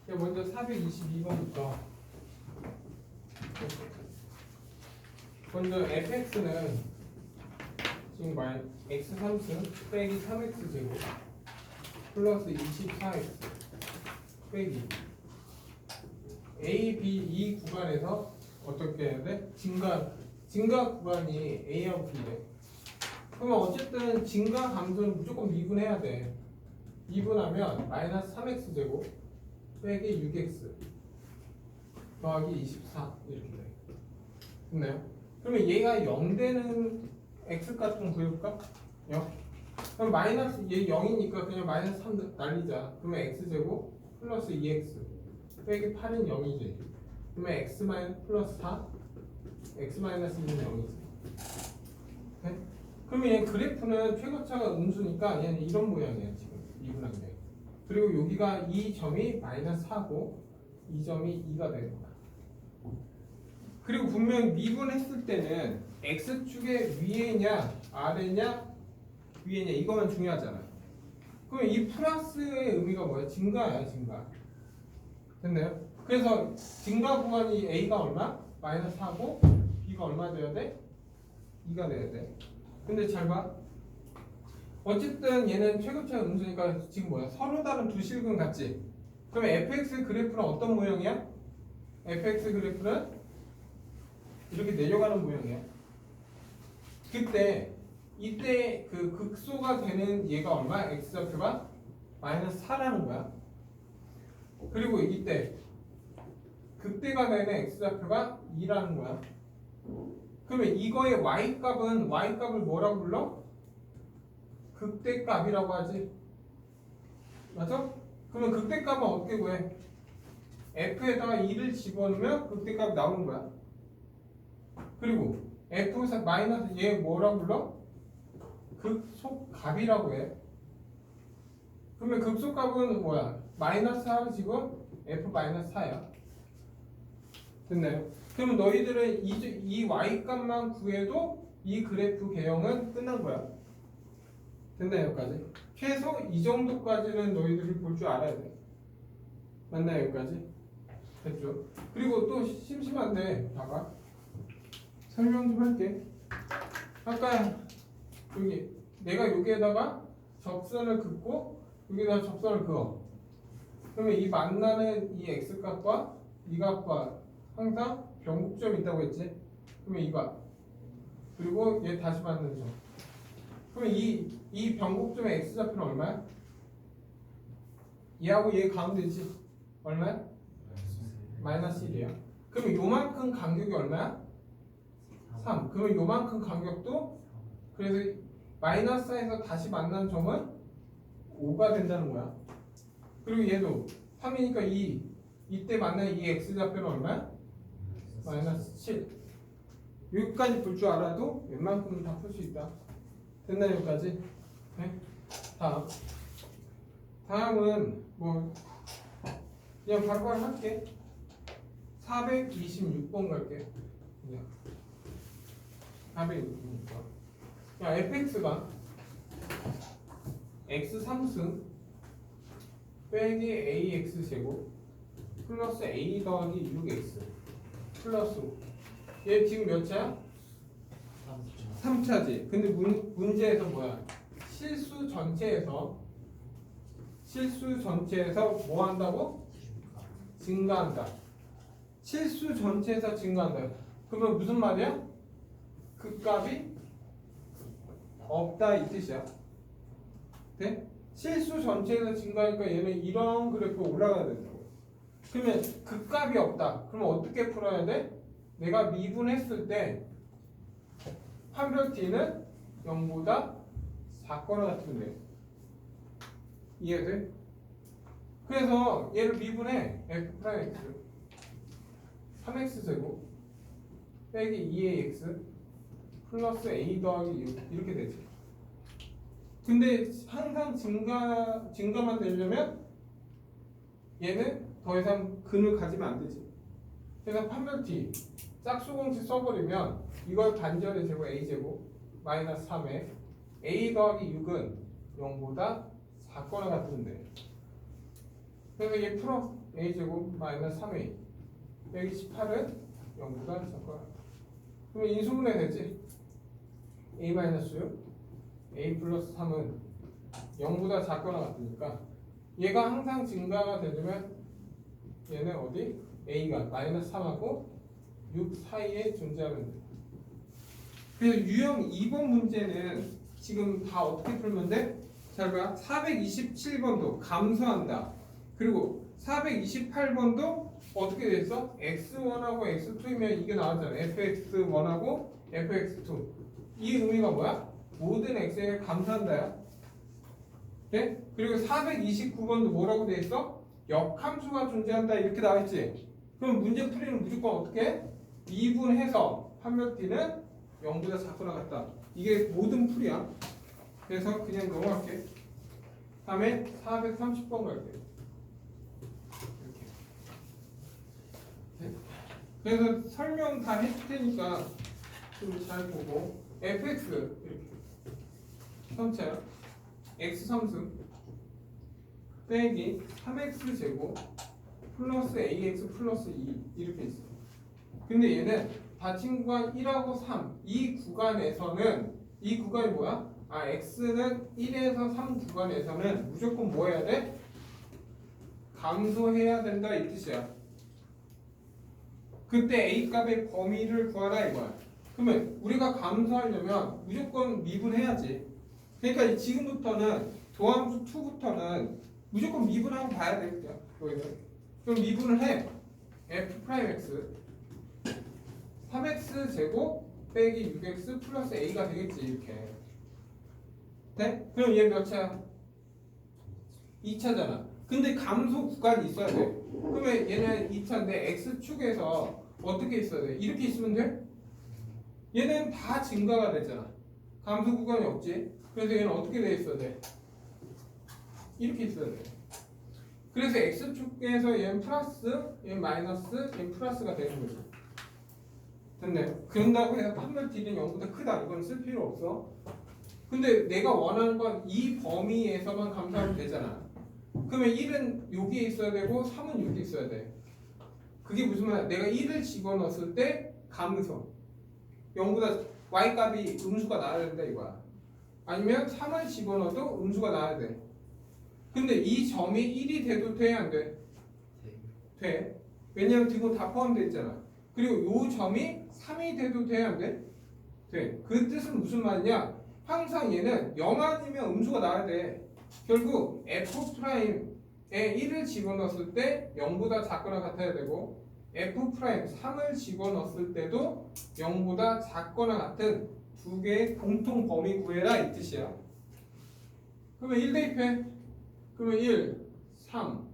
먼저 422번부터 먼저 fx는 지금 x 3승 빼기 3x 제곱 플러스 24x 빼기 a, b, 이 구간에서 어떻게 해야 돼? 증가 구간이 a하고 b래. 그러면 어쨌든 증가 감소는 무조건 미분해야 돼. 미분하면 마이너스 3x 제곱 빼기 6x 더하기 24 이렇게 돼. 됐나요? 그러면 얘가 0 되는 x값 좀 구해볼까? 0. 그럼 마이너스 얘 0이니까 그냥 마이너스 3 날리자. 그러면 x제곱 플러스 2x 빼기 8은 0이지. 그러면 x 플러스 4 x 마이너스 2는 0이지. 네? 그러면 얘 그래프는 최고차가 음수니까 얘는 이런 모양이에요. 지금 미분한 게. 그리고 여기가 이 점이 마이너스 4고 이 점이 2가 되는 거야. 그리고 분명히 미분했을 때는 x축의 위에냐 아래냐 위에냐 이거만 중요하잖아. 그럼 이 플러스의 의미가 뭐야? 증가야, 증가. 됐나요? 그래서 증가 구간이 a가 얼마? 마이너스 4고 b가 얼마 돼야 돼? 2가 돼야 돼. 근데 잘 봐. 어쨌든 얘는 최고차 음수니까 지금 뭐야? 서로 다른 두 실근 같지? 그럼 fx 그래프는 어떤 모양이야? fx 그래프는 이렇게 내려가는 모양이야. 이때 그 극소가 되는 얘가 얼마? x좌표가 마이너스 4라는 거야. 그리고 이때 극대가 되는 x좌표가 2라는 거야. 그러면 이거의 y값을 뭐라고 불러? 극대값이라고 하지. 맞아? 그러면 극대값은 어떻게 구해? f에다가 2를 집어넣으면 극대값이 나오는 거야. 그리고 f 마이너스 얘 뭐라고 불러? 극소값이라고 해. 그러면 극소값은 뭐야? 마이너스 4를 집어 f 마이너스 4야. 됐나요? 그러면 너희들은 이 y값만 구해도 이 그래프 개형은 끝난 거야. 됐나요? 여기까지? 최소 이 정도까지는 너희들이 볼 줄 알아야 돼. 맞나요? 여기까지? 됐죠? 그리고 또 심심한데 봐봐. 설명 좀 할게. 아까 내가 여기에다가 접선을 긋고 여기다가 접선을 그어. 그러면 이 만나는 이 x값과 이 값과 항상 변곡점이 있다고 했지? 그러면 이거 그리고 얘 다시 만나는 점. 그러면 이 변곡점의 x좌표는 얼마야? 얘하고 얘 가운데지? 얼마야? 마이너스 1이야. 그러면 요만큼 간격이 얼마야? 3. 그러면 요만큼 간격도 그래서 마이너스 4에서 다시 만난 점은 5가 된다는 거야. 그리고 얘도 3이니까 2. 이때 만난 이 x좌표는 얼마야? 마이너스 7. 여기까지 볼 줄 알아도 웬만큼은 다 풀 수 있다. 됐나요? 여기까지? 네? 다음은 뭐 그냥 바로바로 할게. 426번 갈게. 그냥 426번. 야, fx가 x 3승 빼기 ax 제곱 플러스 a 더하기 6x 플러스 5. 얘 지금 몇 차야? 3차지. 근데 문제에서 뭐야? 실수 전체에서 뭐 한다고? 증가한다. 실수 전체에서 증가한다. 그러면 무슨 말이야? 그 값이 없다 이 뜻이야. 돼? 실수 전체에서 증가하니까 얘는 이런 그래프가 올라가야 된다고. 그러면 그 값이 없다. 그러면 어떻게 풀어야 돼? 내가 미분했을 때 판별 t는 0보다 작거나 같으면 돼. 이해돼? 그래서 얘를 미분해. f'x 3x 제곱 빼기 2ax 플러스 a 더하기 6 이렇게 되지. 근데 항상 증가만 되려면 얘는 더 이상 근을 가지면 안 되지. 그래서 판별 t 짝수공식 써버리면 이걸 반절의 제곱 a제곱 마이너스 3에 a 더하기 6은 0보다 작거나 같은데 그래서 얘 풀어. a제곱 마이너스 3a. 128은 0보다 작거나 같다. 그러면 인수분해 되지? a 마이너스 6, a 플러스 3은 0보다 작거나 같으니까 얘가 항상 증가가 되려면 얘는 어디? a가 마이너스 3하고 6 사이에 존재하면 돼. 그래서 유형 2번 문제는 지금 다 어떻게 풀면 돼? 잘 봐. 427번도 감소한다. 그리고 428번도 어떻게 됐어? x1하고 x2이면 이게 나왔잖아. fx1하고 fx2. 이 의미가 뭐야? 모든 x에 감소한다야. 네? 그리고 429번도 뭐라고 돼 있어? 역함수가 존재한다 이렇게 나와있지. 그럼 문제 풀이는 무조건 어떻게 해? 미분해서 판별 t는 0보다 작거나 같다. 이게 모든 풀이야. 그래서 그냥 넘어갈게. 다음에 430번 갈게. 이렇게. 네. 그래서 설명 다 했을 테니까 좀 잘 보고 fx 이렇게 선체야. x 함수 빼기 3x 제곱 플러스 ax 플러스 2 이렇게 있어. 근데 얘는 닫힌 구간 1하고 3 이 구간에서는 이 구간이 뭐야? 아 x는 1에서 3 구간에서는 무조건 뭐 해야 돼? 감소해야 된다 이 뜻이야. 그때 a 값의 범위를 구하라 이거야. 그러면 우리가 감소하려면 무조건 미분해야지. 그러니까 지금부터는 도함수 2부터는 무조건 미분하고 봐야 돼. 여기는. 그럼 미분을 해. f'x 3x 제곱 빼기 6x 플러스 a가 되겠지 이렇게. 네? 그럼 얘 몇 차야? 2차잖아. 근데 감소 구간이 있어야 돼. 그러면 얘는 2차인데 x축에서 어떻게 있어야 돼? 이렇게 있으면 돼? 얘는 다 증가가 되잖아. 감소 구간이 없지. 그래서 얘는 어떻게 돼 있어야 돼? 이렇게 있어야 돼. 그래서 x축에서 얘는 플러스, 얘는 마이너스, 얘는 플러스가 되는 거지. 됐네. 그런다고 해서 판별 t는 0보다 크다. 이건 쓸 필요 없어. 근데 내가 원하는 건 이 범위에서만 감소하면 되잖아. 그러면 1은 여기에 있어야 되고 3은 여기 있어야 돼. 그게 무슨 말이야? 내가 1을 집어넣었을 때 감소. 0보다 y값이 음수가 나와야 된다 이거야. 아니면 3을 집어넣어도 음수가 나와야 돼. 근데 이 점이 1이 돼도 돼? 안 돼? 돼. 왜냐면 지금 다 포함되어 있잖아. 그리고 이 점이 3이 돼도 돼? 안 돼? 돼. 그 뜻은 무슨 말이냐? 항상 얘는 0 아니면 음수가 나와야 돼. 결국 F'에 1을 집어넣었을 때 0보다 작거나 같아야 되고 F'3을 집어넣었을 때도 0보다 작거나 같은 두 개의 공통 범위 구해라 이 뜻이야. 그러면 1 대입해. 그러면 1, 3,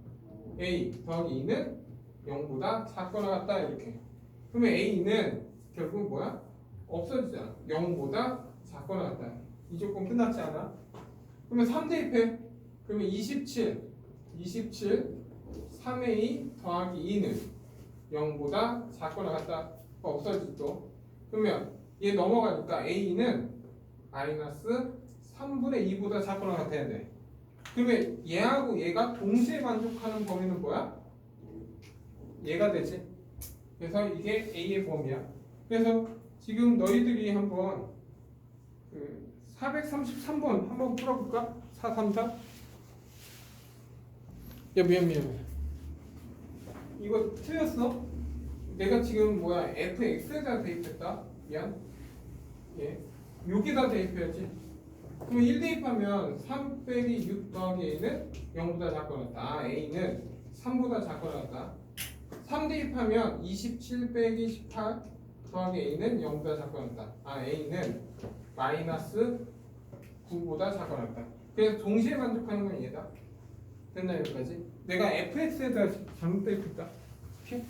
A 더하기 2는 0보다 작거나 같다 이렇게. 그러면 A는 결국 뭐야? 없어지잖아. 0보다 작거나 같다. 이 조건 끝났지 않아? 그러면 3 대입해. 그러면 27, 3A 더하기 2는 0보다 작거나 같다. 없어지지 또. 그러면 얘 넘어가니까 A는 마이너스 3분의 2보다 작거나 같아야 돼. 그러면 얘하고 얘가 동시에 만족하는 범위는 뭐야? 얘가 되지. 그래서 이게 A의 범위야. 그래서 지금 너희들이 한번 433번 한번 풀어볼까? 433? 야 미안 이거 틀렸어? 내가 지금 뭐야 fx에다 대입했다. 미안. 예. 여기다 대입해야지. 그럼 1 대입하면 3 빼기 6 더하기 a는 0보다 작거나 같다. a는 3보다 작거나 같다. 3 대입하면 27 빼기 18 더하기 a는 0보다 작거나 같다. a는 마이너스 9보다 작거나 같다. 그래서 동시에 만족하는 건 얘다. 됐나 여기까지? 내가 fx에다 잘못 대입했다. 오케이?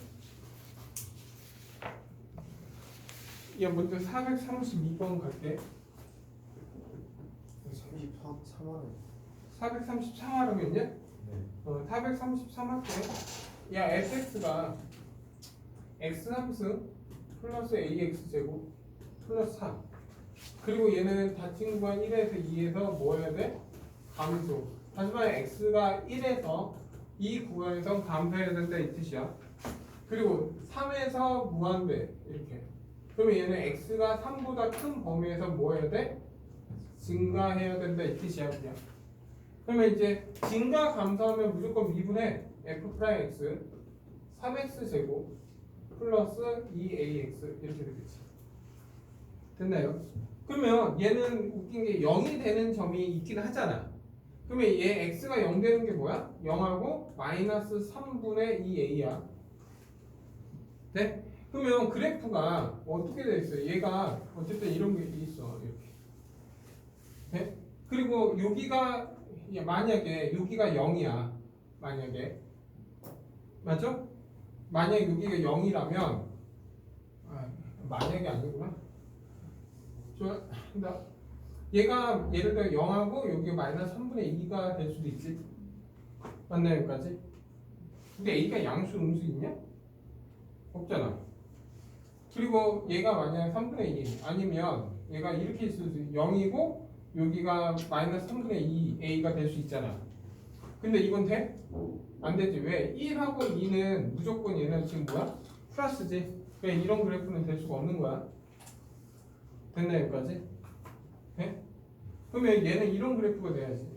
야 먼저 432번 갈게. 433하라고 했냐? 네. 433 할게. 야 fx가 x함수 플러스 ax 제곱 플러스 3 그리고 얘는 닫힌 구간 1에서 2에서 뭐 해야 돼? 감소. 하지만 x가 1에서 이 구간에서 감소해야 된다 이 뜻이야. 그리고 3에서 무한대 이렇게. 그러면 얘는 x가 3보다 큰 범위에서 뭐 해야 돼? 증가해야 된다 이 뜻이야 그냥. 그러면 이제 증가 감소하면 무조건 미분해. f'x 3x 제곱 플러스 2ax 이렇게 되겠지. 됐나요? 그러면 얘는 웃긴 게 0이 되는 점이 있긴 하잖아. 그러면 얘 x가 0 되는 게 뭐야? 0하고 마이너스 3분의 2a야. 네? 그러면 그래프가 어떻게 돼 있어요? 얘가 어쨌든 이런 게 있어 이렇게. 네? 그리고 여기가 만약에 여기가 0이야. 만약에 맞죠? 만약에 여기가 0이라면 만약에 아니구나. 얘가 예를 들어 0하고 여기 마이너스 3분의 2가 될 수도 있지. 맞나요 여기까지? 근데 a가 양수 음수 있냐? 없잖아. 그리고 얘가 만약에 3분의 2 아니면 얘가 이렇게 있을 수 있어. 0이고 여기가 마이너스 3분의 2 a가 될 수 있잖아. 근데 이건 돼? 안 되지. 왜? 1하고 2는 무조건 얘는 지금 뭐야? 플러스지. 왜 이런 그래프는 될 수가 없는 거야? 됐나 여기까지? 네? 그러면 얘는 이런 그래프가 돼야지.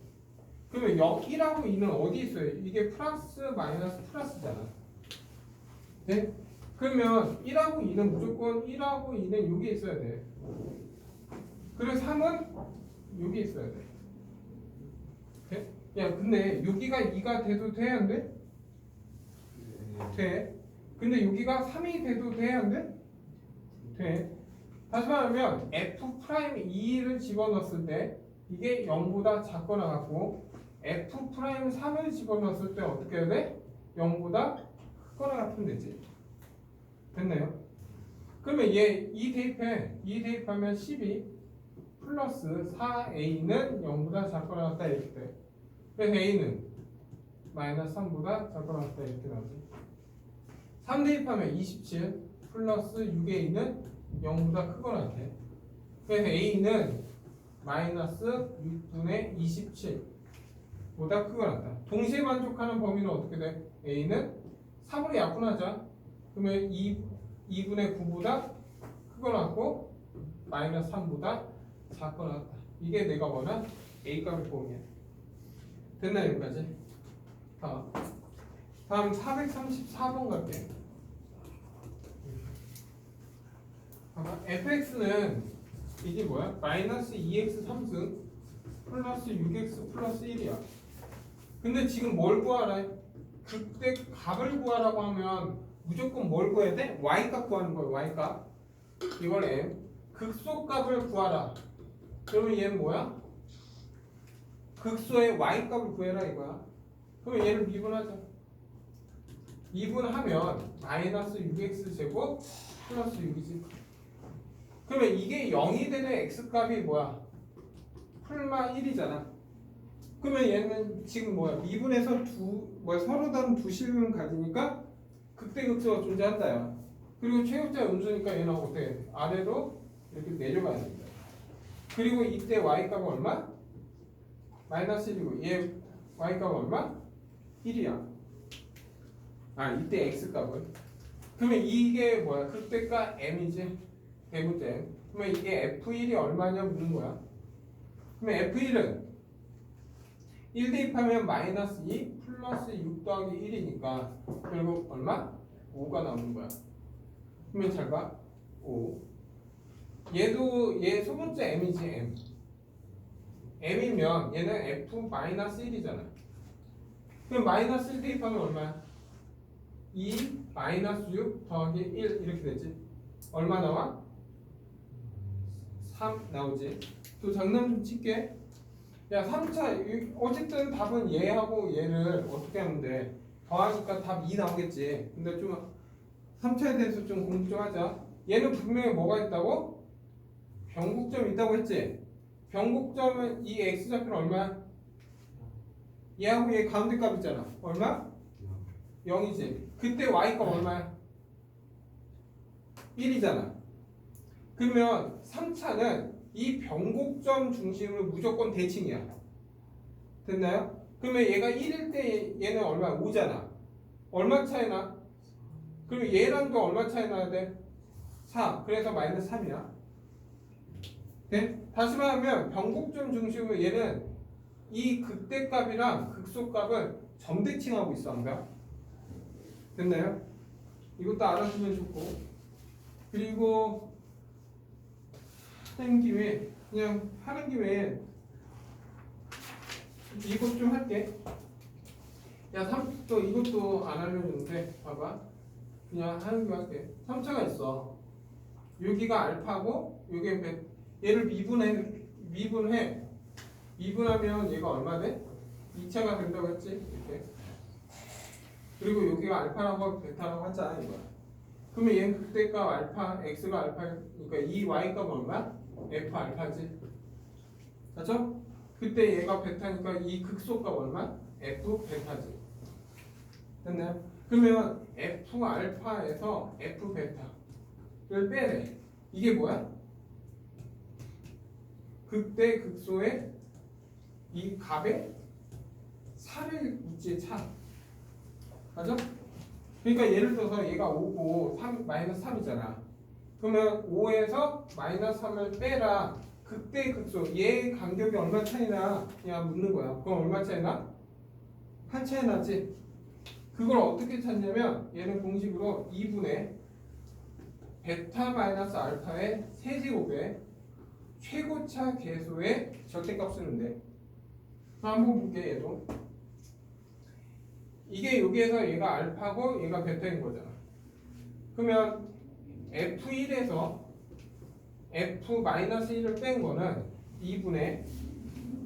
그러면 1하고 2는 어디 있어요? 이게 플러스 마이너스 플러스잖아. 네? 그러면 1하고 2는 무조건 1하고 2는 여기 있어야 돼. 그리고 3은 여기 있어야 돼. 네? 야 근데 여기가 2가 돼도 돼? 안 돼? 돼. 근데 여기가 3이 돼도 돼? 안 돼? 돼. 다시 말하면 f'2를 집어넣었을 때 이게 0보다 작거나 같고 f'3을 집어넣었을 때 어떻게 해야 돼? 0보다 크거나 같으면 되지. 됐나요? 그러면 얘 2 대입해. 2 대입하면 12 플러스 4a는 0보다 작거나 같다 이렇게 돼. 그래서 a는 마이너스 3보다 작거나 같다 이렇게 나오지. 3 대입하면 27 플러스 6a는 0보다 크거나 같아. 그래서 a는 마이너스 6분의 27보다 크거나 같다. 동시에 만족하는 범위는 어떻게 돼? a는 3으로 약분하자. 그러면 2분의 9보다 크거나 같고 마이너스 3보다 작거나 같다. 이게 내가 원한 a값의 범위야. 됐나 여기까지? 다음 434번 갈게. fx는 이게 뭐야? 마이너스 2x 3승 플러스 6x 플러스 1이야. 근데 지금 뭘 구하라? 그때 값을 구하라고 하면 무조건 뭘 구해야 돼? y값 구하는 거야. y값. 이걸 m. 극소값을 구하라. 그러면 얘는 뭐야? 극소의 y값을 구해라 이거야. 그러면 얘를 미분하자. 미분하면 마이너스 6x 제곱 플러스 6이지. 그러면 이게 0이 되는 x값이 뭐야? 풀마 1이잖아. 그러면 얘는 지금 뭐야? 미분에서 서로 다른 두 실을 가지니까 극대극소가 존재한다야. 그리고 최고자 음수니까 얘는 어떻게 해? 아래로 이렇게 내려가야 됩니다. 그리고 이때 y값은 얼마? 마이너스 1이고 얘 y값은 얼마? 1이야. 이때 x값은. 그러면 이게 뭐야? 극대가 m이지. 대문제. 그러면 이게 f1이 얼마냐 묻는 거야. 그러면 f1은 1 대입하면 마이너스 2 플러스 6 더하기 1이니까 결국 얼마? 5가 나오는 거야. 그러면 잘 봐. 5. 얘도 얘 소문자 m이지 m. m이면 얘는 f 마이너스 1이잖아. 그럼 마이너스 1 대입하면 얼마야? 2 마이너스 6 더하기 1 이렇게 되지. 얼마 나와? 3 나오지. 또 장난 좀 칠게. 야 3차 어쨌든 답은 얘하고 얘를 어떻게 하면 돼? 더하니까 답 2 나오겠지. 근데 좀 3차에 대해서 좀 공부 좀 하자. 얘는 분명히 뭐가 있다고? 변곡점이 있다고 했지? 변곡점은 이 x좌표는 얼마야? 얘하고 얘 가운데 값 있잖아. 얼마? 0이지. 그때 y값 얼마야? 1이잖아. 그러면 3차는 이 변곡점 중심으로 무조건 대칭이야. 됐나요? 그러면 얘가 1일 때 얘는 얼마? 5잖아. 얼마 차이 나? 그리고 얘랑도 얼마 차이 나야 돼? 4. 그래서 마이너스 3이야. 네? 다시 말하면 변곡점 중심으로 얘는 이 극대값이랑 극소값을 점대칭하고 있어. 항상. 됐나요? 이것도 알아두면 좋고. 그리고 하는 김에 그냥 하는 김에 이것 좀 할게. 야, 또 이것도 안 알려줬는데 봐봐. 그냥 하는 김에 할게. 3차가 있어. 여기가 알파고 여기 얘를 미분하면 얘가 얼마 돼? 2차가 된다고 했지? 이렇게. 그리고 여기가 알파라고 베타라고 하잖아 이거. 그러면 얘는 극대값 알파, x가 알파니까 이 y값 얼마? f 알파지. 맞죠? 그때 얘가 베타니까 이 극소값 얼마? f 베타지. 됐나요? 그러면 f 알파에서 f 베타를 빼래. 이게 뭐야? 극대 극소의 이 값에 4를 묻지의 차. 맞아? 그러니까 예를 들어서 얘가 5고 3, 마이너스 3이잖아. 그러면 5에서 마이너스 3을 빼라. 극대 극소. 얘 간격이 얼마 차이나? 그냥 묻는 거야. 그럼 얼마 차이나? 한 차이 나지? 그걸 어떻게 찾냐면 얘는 공식으로 2분의 베타 마이너스 알파의 세제곱에 최고차 계수의 절대값 쓰는데 한번 볼게. 얘도 이게 여기에서 얘가 알파고 얘가 베타인 거잖아. 그러면 F1에서 F-1을 뺀 거는 2분의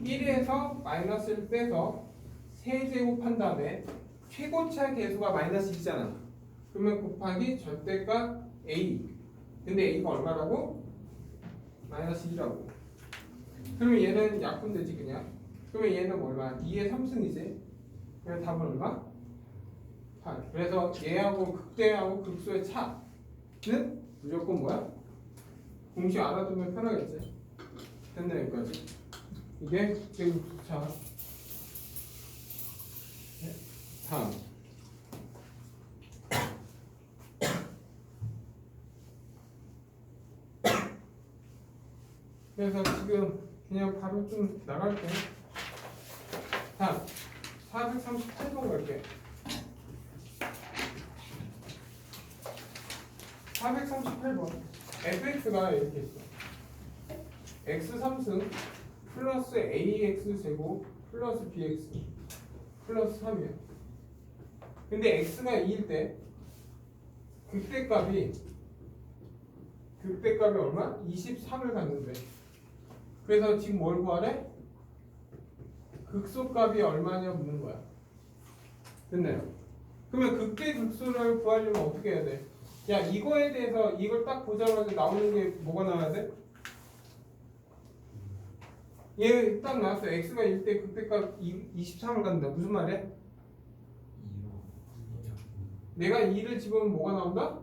1에서 마이너스를 빼서 세제곱한 다음에 최고차 계수가 마이너스 2잖아. 그러면 곱하기 절대값 A. 근데 A가 얼마라고? 마이너스 2라고. 그러면 얘는 약분되지 그냥. 그러면 얘는 얼마? 2의 3승이지. 그럼 답은 얼마? 8. 그래서 얘하고 극대하고 극소의 차는 무조건 뭐야? 공식 알아두면 편하겠지. 됐네 여기까지. 이게 지금 자 다음. 그래서 지금 그냥 바로 좀 나갈게. 다음 438번 갈게. 438번 fx가 이렇게 있어. x 3승 플러스 ax 제곱 플러스 bx 플러스 3이야. 근데 x가 2일 때 극대값이 얼마? 23을 갖는데. 그래서 지금 뭘 구하래? 극소값이 얼마냐 묻는 거야. 됐나요? 그러면 극대 극소를 구하려면 어떻게 해야 돼? 야, 이거에 대해서 이걸 딱 보자마자 나오는 게 뭐가 나와야 돼? 얘 딱 나왔어. x가 1대 극대값 23을 갖는다. 무슨 말이야? 내가 2를 집으면 뭐가 나온다?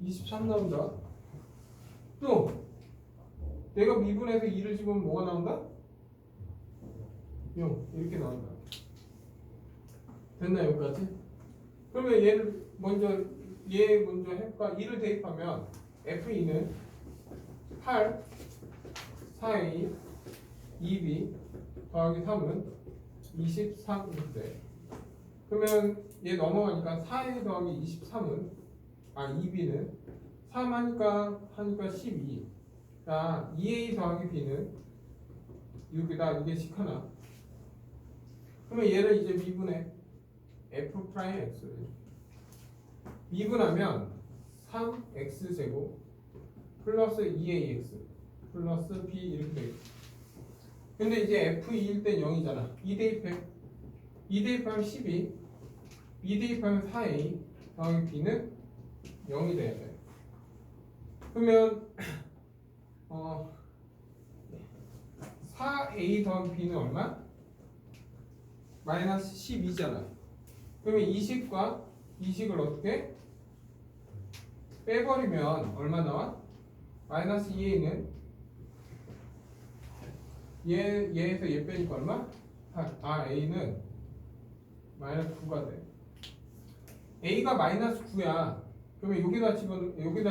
23 나온다. 또 내가 미분해서 2를 집으면 뭐가 나온다? 0 이렇게 나온다. 됐나 여기까지? 그러면 얘를 먼저 해볼까? 2를 대입하면 F2는 8 4A 2B 더하기 3은 23인데 그러면 얘 넘어가니까 4A 더하기 23은 2B는 3 하니까 12. 자 2A 더하기 B는 6이다. 이게 하나. 그러면 얘를 이제 미분해. F 프라임 X 미분하면 3X 제곱 플러스 2AX 플러스 B 이렇게 되겠지. 근데 이제 F2일 땐 0이잖아. 2 대입해. 2 대입하면 12 2 대입하면 4A 더하기 B는 0이 돼야 돼. 그러면 4A 더하기 B는 얼마? 마이너스 12잖아. 그러면 20과 20을 어떻게? 빼버리면 얼마 나와? 마이너스 2A는 얘에서 얘 빼니까 얼마? 8. 아 A는 마이너스 9가 돼. A가 마이너스 9야. 그러면 여기다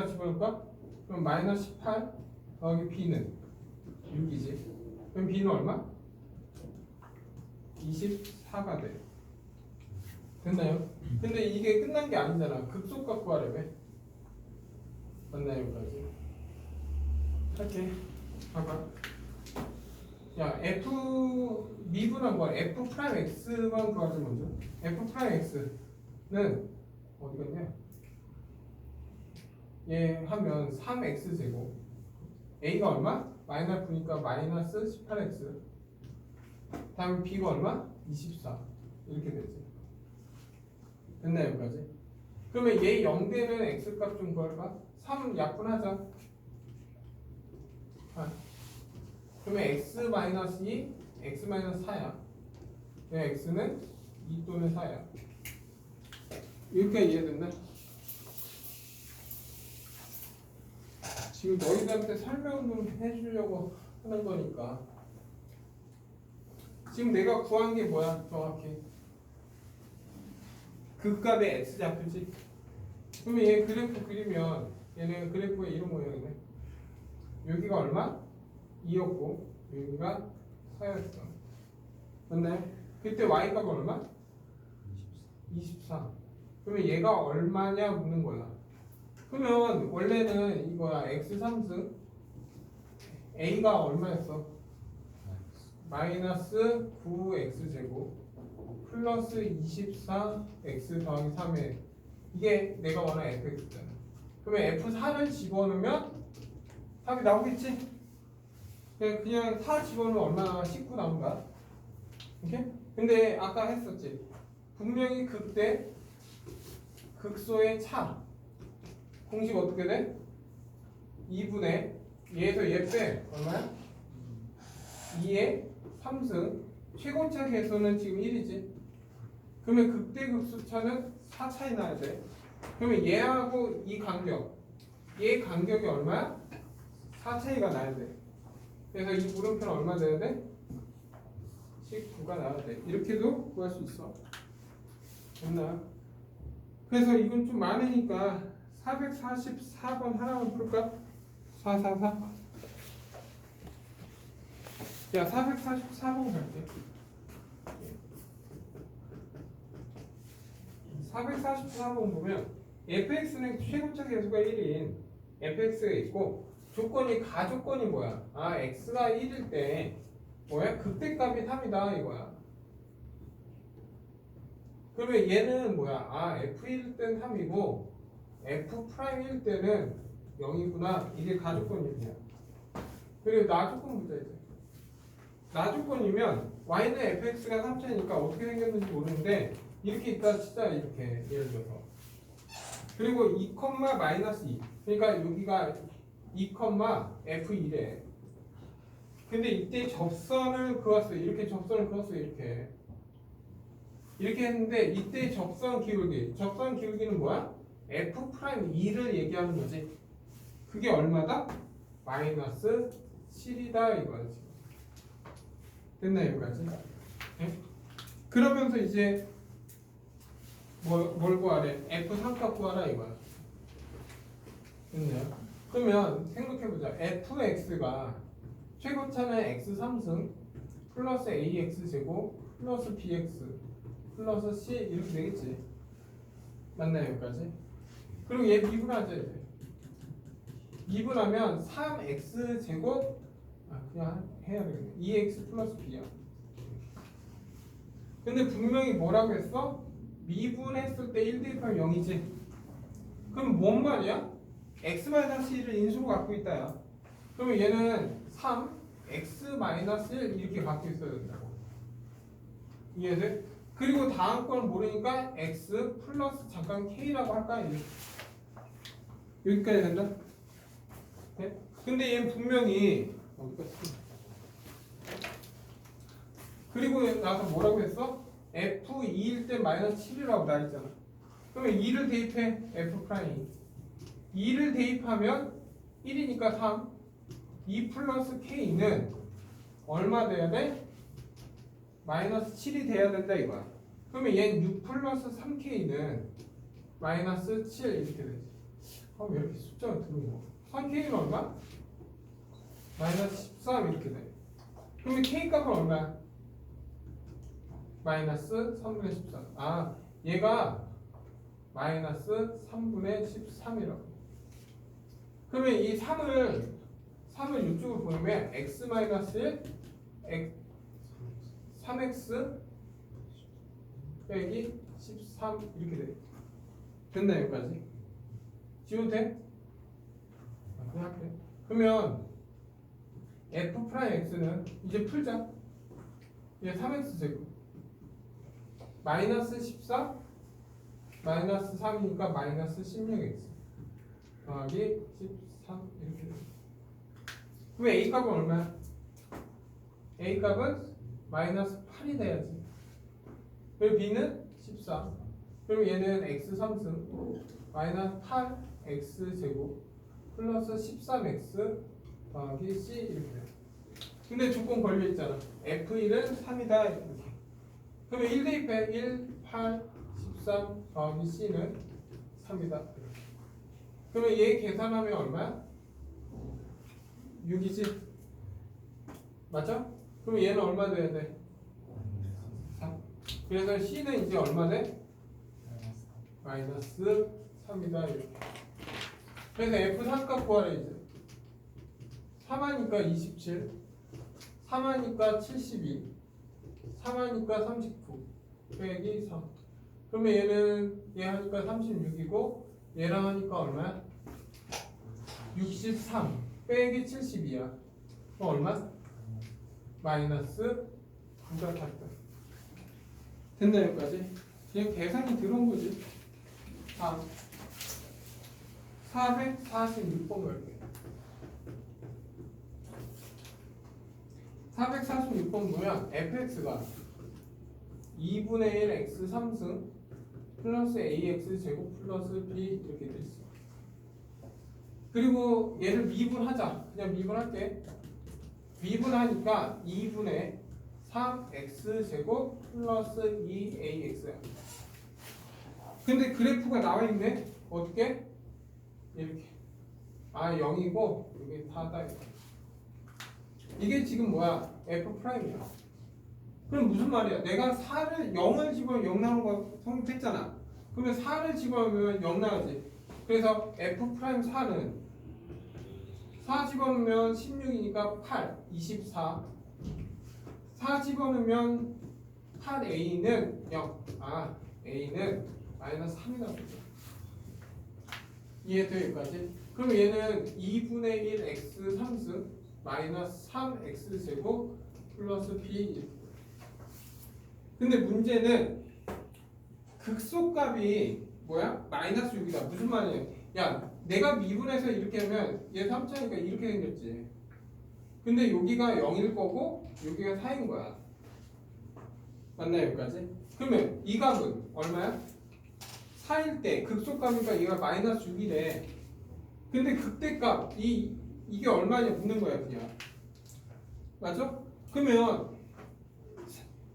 집어넣을까? 그럼 마이너스 18 더하기 B는 6이지. 그럼 B는 얼마? 24가 돼. 됐나요? 근데 이게 끝난 게 아니잖아. 극소값 구하려면. 맞나요? 여기까지? 할게. 봐봐. 야, F 미분한 거 F 프라임 X만 구하자 먼저. F 프라임 X는 어디 갔냐? 얘 하면 3X 제곱. A가 얼마? 마이너스 9니까 마이너스 18X. 다음 B가 얼마? 24. 이렇게 되지. 됐나요? 여기까지? 그러면 얘 0되는 X값 좀 구할까? 3 약분하자. 그러면 x-2, x-4야. x는 2 또는 4야. 이렇게 이해됐나? 지금 너희들한테 설명 좀 해주려고 하는 거니까. 지금 내가 구한 게 뭐야? 정확히 극값의 x 좌표지. 그러면 얘 그래프 그리면 얘는 그래프가 이런 모양이네. 여기가 얼마? 2였고 여기가 4였어. 맞나요? 그때 y값은 얼마? 24. 그러면 얘가 얼마냐 묻는 거야. 그러면 원래는 이거야. x3승 a가 얼마였어? 마이너스 9x제곱 플러스 24x 더하기 3에 이게 내가 원하는 fx잖아. 그러면 f4를 집어넣으면 답이 나오겠지? 그냥 4 집어넣으면 얼마나 19 나온다. 오케이? 근데 아까 했었지. 분명히 극대 극소의 차 공식 어떻게 돼? 2분의 얘에서 얘 빼 얼마야? 2의 3승 최고차 계수는 지금 1이지. 그러면 극대 극소차는 4 차이 나야 돼. 그러면 얘하고 이 간격 얘 간격이 얼마야? 4 차이가 나야 돼. 그래서 이 물음표는 얼마 돼야 돼? 19가 나와야 돼. 이렇게도 구할 수 있어. 됐나? 그래서 이건 좀 많으니까 444번 하나만 풀까? 444. 야, 444번 갈게. 444번 보면 fx는 최고차 계수가 1인 fx가 있고 조건이 가조건이 뭐야? 아 x가 1일 때 뭐야? 극대값이 3이다 이거야. 그러면 얘는 뭐야? 아 f1일 때는 3이고 f 프라임일 때는 0이구나. 이게 가조건이야. 그리고 나조건 보자 이제. 나조건이면 y는 fx가 3차니까 어떻게 생겼는지 모르는데 이렇게 있다 치자. 이렇게 예를 들어서 그리고 2, 마이너스 2 그러니까 여기가 2, f1에 근데 이때 접선을 그었어요. 이렇게 접선을 그었어요. 이렇게 했는데 이때 접선 기울기는 뭐야? f 프라임 2를 얘기하는 거지. 그게 얼마다? 마이너스 7이다 이거야 지금. 됐나 여기까지? 네? 그러면서 이제 뭘 구하래? f3값 구하라 이거야. 됐나요? 그러면 생각해보자. fx가 최고차는 x3승 플러스 ax제곱 플러스 bx 플러스 c 이렇게 되겠지. 맞나요 여기까지? 그리고 얘 미분하자 이제. 미분하면 3x제곱 그냥 해야 되겠네. 2x 플러스 b야. 근데 분명히 뭐라고 했어? 미분했을 때 1 대입하면 0이지. 그럼 뭔 말이야? x-1을 인수로 갖고 있다야. 그러면 얘는 3 x-1 이렇게 갖고 있어야 된다고. 이해돼? 그리고 다음 건 모르니까 x 플러스 잠깐 k라고 할까? 여기까지 된다? 네? 근데 얘는 분명히 어디까지? 그리고 나서 뭐라고 했어? f2일 때 마이너스 7이라고 나 있잖아. 그러면 2를 대입해. f 프라임 2를 대입하면 1이니까 3 2 플러스 k는 얼마 돼야 돼? 마이너스 7이 돼야 된다 이거야. 그러면 얘는 6 플러스 3K는 마이너스 7 이렇게 되지. 왜 이렇게 숫자가 들어오냐? 3K는 얼마? 마이너스 13 이렇게 돼. 그러면 K 값은 얼마야? 마이너스 3분의 13. 아, 얘가 마이너스 3분의 13이라고. 그러면 이 3을 이쪽으로 보내면 x 마이너스 1, 3x 빼기 13 이렇게 돼. 됐나 여기까지? 지워도 돼? 그냥 할게. 그러면 f 프라임 x는 이제 풀자. 얘 3x 제곱 마이너스 14 마이너스 3이니까 마이너스 16x 더하기 13 이렇게 돼. 그럼 a 값은 얼마야? a 값은 마이너스 8이 돼야지. 그리고 b는 14. 그럼 얘는 x 3승 마이너스 8x 제곱 플러스 13x 더하기 c 이렇게 돼. 근데 조건 걸려 있잖아. f1은 3이다 이렇게. 그러면 1 대입해 1, 8, 13 더하기 c는 3이다. 그러면 얘 계산하면 얼마야? 6이지? 맞죠? 그럼 얘는 얼마 돼야 돼? 3. 그래서 c는 이제 얼마 돼? 마이너스 3이다 이렇게. 그래서 f3 값 구하라 이제. 3하니까 27 3하니까 72 3하니까 39 빼기 3. 그러면 얘는 얘 하니까 36이고 얘랑 하니까 얼마야? 63 빼기 72야. 그럼 얼마? 마이너스 9가 같다. 됐나 여기까지? 그냥 계산이 들어온 거지. 다음 446번 갈게요. 446번 보면 fx가 2분의 1 x 3승 플러스 ax 제곱 플러스 b 이렇게 돼 있어. 그리고 얘를 미분하자. 그냥 미분할게. 미분하니까 2분의 3x 제곱 플러스 2ax야. 근데 그래프가 나와 있네. 어떻게? 이렇게. 아 0이고 이게 다다 이렇게. 이게 지금 뭐야? f 프라임이야. 그럼 무슨 말이야? 내가 0을 집어넣으면 0 나오는 거 성립했잖아. 그러면 4를 집어넣으면 0 나오지. 그래서 f 프라임 4는 4 집어넣으면 16이니까 8, 24. 4 집어넣으면 8a는 0. 아, a는 마이너스 3이라고. 이해돼 여기까지? 그럼 얘는 2분의 1 x 3승 마이너스 3x 제곱 플러스 b. 근데 문제는 극소값이 뭐야? 마이너스 6이다. 무슨 말이야? 야, 내가 미분해서 이렇게 하면 얘 3차니까 이렇게 생겼지. 근데 여기가 0일 거고 여기가 4인 거야. 맞나요 여기까지? 그러면 이 값은 얼마야? 4일 때 극소값이니까 얘가 마이너스 6이래. 근데 극대값 이게 얼마냐 묻는 거야 그냥. 맞죠? 그러면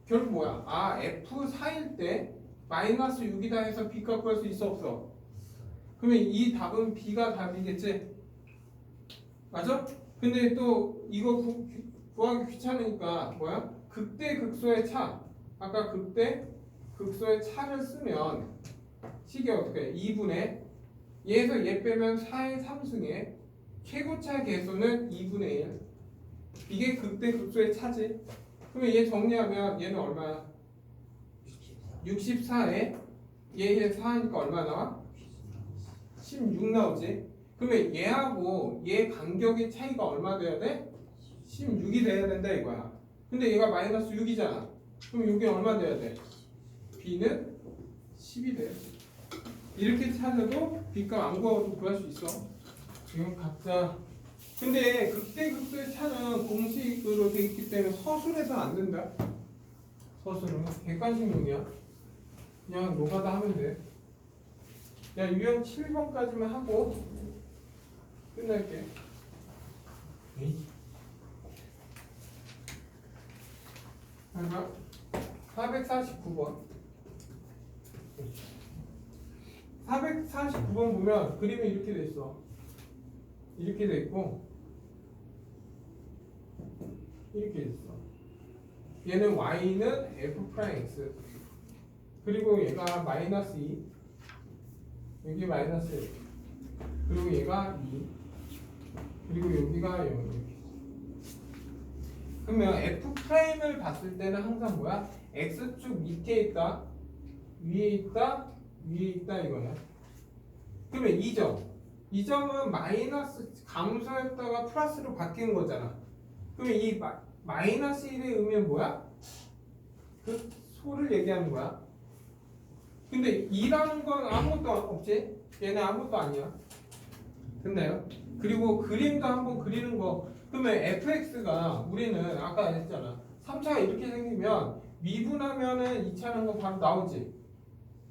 결국 뭐야? 아 f4일 때 마이너스 6이다 해서 b값 구할 수 있어 없어? 그러면 이 답은 b가 답이겠지? 맞아? 근데 또 이거 구하기 귀찮으니까 뭐야? 극대 극소의 차. 아까 극대 극소의 차를 쓰면 식이 어떻게 해? 2분의 얘에서 얘 빼면 4의 3승에 최고차 개수는 2분의 1. 이게 극대 극소의 차지. 그러면 얘 정리하면 얘는 얼마야? 64에 얘 4니까 얼마 나와? 16 나오지. 그러면 얘하고 얘 간격의 차이가 얼마 돼야 돼? 16이 돼야 된다 이거야. 근데 얘가 마이너스 6이잖아. 그럼 이게 얼마 돼야 돼? b는 10이 돼. 이렇게 찾아도 b값 안 구하고 구할 수 있어. 지금 각자. 근데 극대극소의 차는 공식으로 되어 있기 때문에 서술해서 안 된다. 서술은 객관식용이야. 그냥 노가다 하면 돼. 야 유형 7번까지만 하고 끝낼게. 에이. 얼마? 449번. 449번 보면 그림이 이렇게 돼 있어. 이렇게 돼 있고 이렇게 돼 있어. 얘는 y는 f 프라임 x 그리고 얘가 마이너스 2 여기 마이너스 1 그리고 얘가 2 그리고 여기가 0 이렇게. 그러면 f 프라임을 봤을 때는 항상 뭐야? x축 밑에 있다 위에 있다 위에 있다 이거야. 그러면 이 점은 마이너스 감소했다가 플러스로 바뀌는 거잖아. 그러면 이 마이너스 1의 의미는 뭐야? 그 소를 얘기하는 거야. 근데 2라는 건 아무것도 없지? 얘는 아무것도 아니야. 됐나요? 그리고 그림도 한번 그리는 거. 그러면 fx가 우리는 아까 했잖아. 3차가 이렇게 생기면 미분하면은 2차는 거 바로 나오지.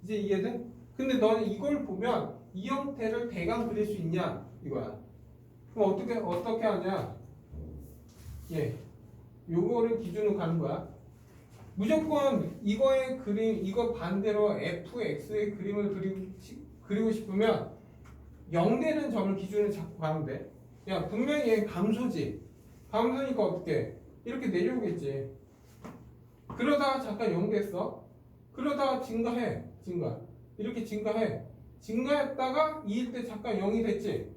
이제 이해돼? 근데 너는 이걸 보면 이 형태를 대강 그릴 수 있냐? 이거야. 그럼 어떻게 하냐? 예. 요거를 기준으로 가는 거야. 무조건 이거의 그림, 이거 반대로 fx의 그림을 그리고 싶으면 0 되는 점을 기준으로 잡고 가면 돼. 야, 분명히 얘 감소지. 감소니까 어떻게? 이렇게 내려오겠지. 그러다가 잠깐 0 됐어. 그러다가 증가해. 이렇게 증가해. 증가했다가 2일 때 잠깐 0이 됐지.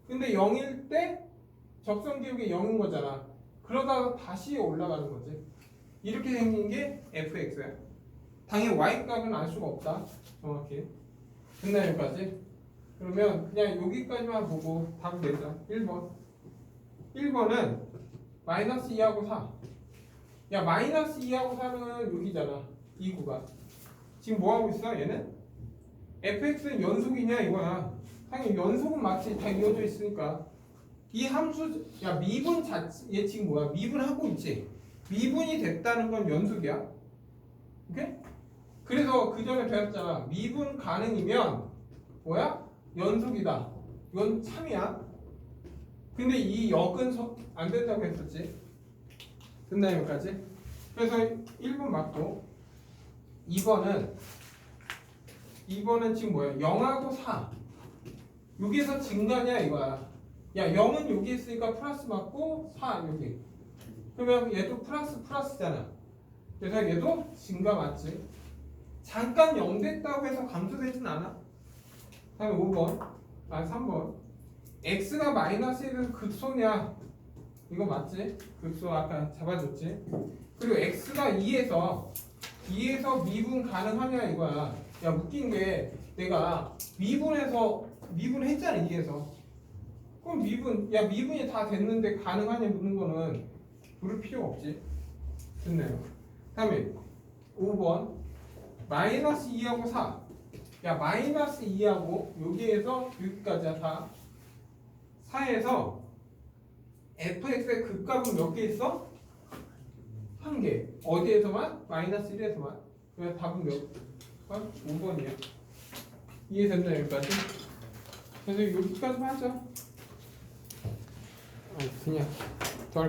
근데 0일 때 적성기울기 0인 거잖아. 그러다가 다시 올라가는 거지. 이렇게 생긴 게 fx야. 당연히 y 값은 알 수가 없다. 정확히. 됐나 여기까지? 그러면 그냥 여기까지만 보고 답 내자. 1번. 1번은 마이너스 2하고 4. 야, 마이너스 2하고 4는 여기잖아. 이 구간. 지금 뭐 하고 있어? 얘는? fx는 연속이냐 이거야. 당연히 연속은 맞지. 다 이어져 있으니까. 이 함수, 야, 미분 자체, 얘 지금 뭐야? 미분하고 있지. 미분이 됐다는 건 연속이야. 오케이? 그래서 그 전에 배웠잖아. 미분 가능이면 뭐야? 연속이다. 이건 참이야. 근데 이 역은 안 된다고 했었지. 됐나 여기까지? 그래서 1번 맞고 2번은 지금 뭐야? 0하고 4. 여기에서 증가냐 이거야. 야, 0은 여기 있으니까 플러스 맞고 4 여기. 그러면 얘도 플러스잖아. 그래서 얘도 증가 맞지. 잠깐 0 됐다고 해서 감소되진 않아. 다음에 3번. x가 마이너스 1은 극소냐? 이거 맞지? 극소 아까 잡아줬지? 그리고 x가 2에서 미분 가능하냐 이거야. 야, 웃긴 게 내가 미분했잖아 2에서. 그럼 미분이 다 됐는데 가능하냐 묻는 거는 물을 필요가 없지. 됐네요. 다음에 5번 마이너스 2하고 4. 야, 마이너스 2하고 여기에서 여기까지야 다. 4에서 fx의 극값은 몇 개 있어? 1개. 어디에서만? 마이너스 1에서만. 그래서 답은 몇? 5번이야. 이해됐나요 여기까지? 그래서 여기까지만 하자. 그냥